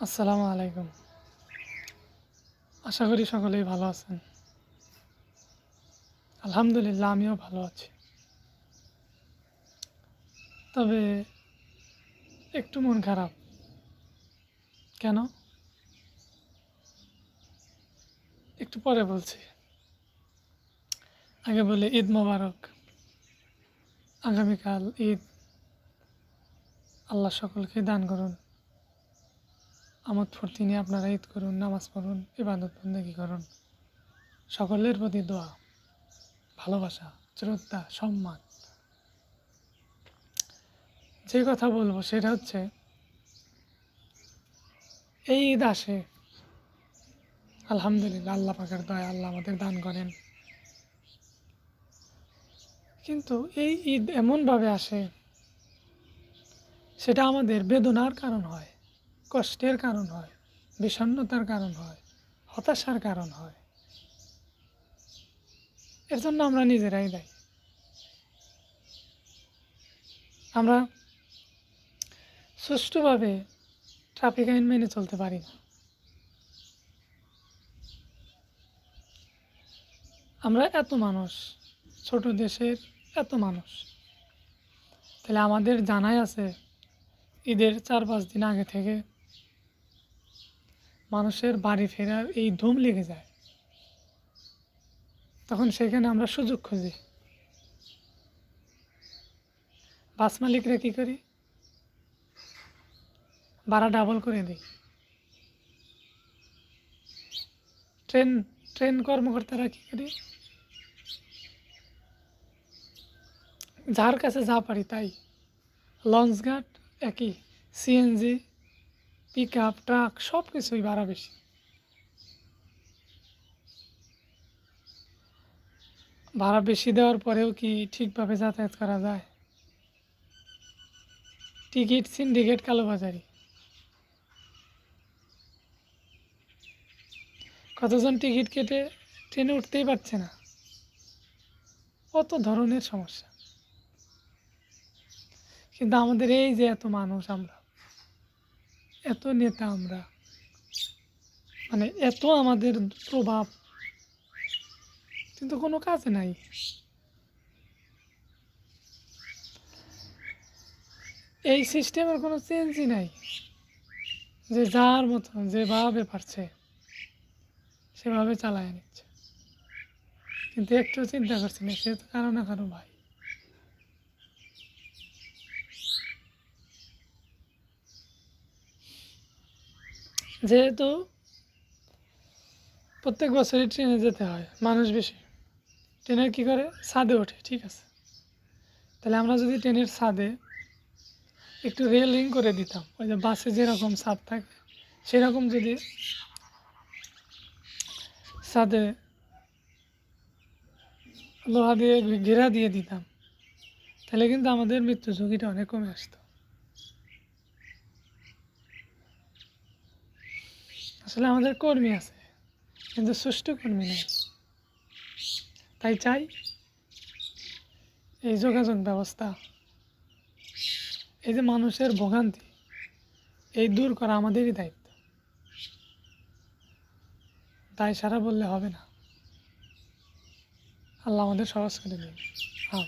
আসসালামু আলাইকুম। আশা করি সকলেই ভালো আছেন। আলহামদুলিল্লাহ আমিও ভালো আছি। তবে একটু মন খারাপ। কেন? একটু পরে বলছি। আগে বলি ঈদ মোবারক। আগামীকাল ঈদ। আল্লাহ সকলকে দান করুন। আমোদ ফুর্তি নিয়ে আপনারা ঈদ করুন, নামাজ পড়ুন, ইবাদত বন্দেগী করুন। সকলের প্রতি দোয়া, ভালোবাসা, শ্রদ্ধা, সম্মান। যে কথা বলবো সেটা হচ্ছে এই ঈদ আসে আলহামদুলিল্লাহ আল্লাহ পাকের দয়া, আল্লাহ আমাদের দান করেন। কিন্তু এই ঈদ এমনভাবে আসে, সেটা আমাদের বেদনার কারণ হয়, কষ্টের কারণ হয়, বিষণ্ণতার কারণ হয়, হতাশার কারণ হয়। এর জন্য আমরা নিজেরাই দায়ী। আমরা সুষ্ঠুভাবে ট্রাফিক আইন মেনে চলতে পারি না। আমরা এত মানুষ, ছোট দেশের এত মানুষ, তাহলে আমাদের জানাই আছে ঈদের 4-5 দিন আগে থেকে মানুষের বাড়ি ফেরার এই ধুম লেগে যায়। তখন সেখানে আমরা সুযোগ খুঁজি। বাস মালিকরা কী করি? ভাড়া ডাবল করে দিই। ট্রেন ট্রেন কর্মকর্তারা কী করি? যার কাছে যা পারি তাই। লঞ্চঘাট একই, সিএনজি, পিক আপ, ট্রাক সব কিছুই ভাড়া বেশি। ভাড়া বেশি দেওয়ার পরেও কি ঠিকভাবে যাতায়াত করা যায়? টিকিট সিন্ডিকেট, কালোবাজারি। কতজন টিকিট কেটে ট্রেনে উঠতেই পারছে না। কত ধরনের সমস্যা। কিন্তু আমাদের এই যে এত মানুষ, আমরা এত নেতা, আমরা মানে এত আমাদের প্রভাব, কিন্তু কোনো কাজে নাই। এই সিস্টেমের কোনো চেঞ্জই নাই, যে যার মতো যেভাবে পারছে সেভাবে চালায় নিচ্ছে। কিন্তু একটু চিন্তা করছি না, সে তো কারো না কারো ভাই। যেহেতু প্রত্যেক বছরই ট্রেনে যেতে হয়, মানুষ বেশি, ট্রেনের কী করে ছাদে ওঠে, ঠিক আছে। তাহলে আমরা যদি ট্রেনের ছাদে একটু রেলিং করে দিতাম, ওই যে বাসে যেরকম ছাদ থাকে সেরকম যদি ছাদে লোহা দিয়ে ঘেরা দিয়ে দিতাম, তাহলে কিন্তু আমাদের মৃত্যু ঝুঁকিটা অনেক কমে আসতো। আসলে আমাদের কর্মী আছে, কিন্তু সুষ্ঠু কর্মী নেই। তাই চাই এই যোগাযোগ ব্যবস্থা, এই যে মানুষের ভোগান্তি, এই দূর করা আমাদেরই দায়িত্ব। তাই সারা বললে হবে না। আল্লাহ আমাদের সহজ করে দিন। হ্যাঁ।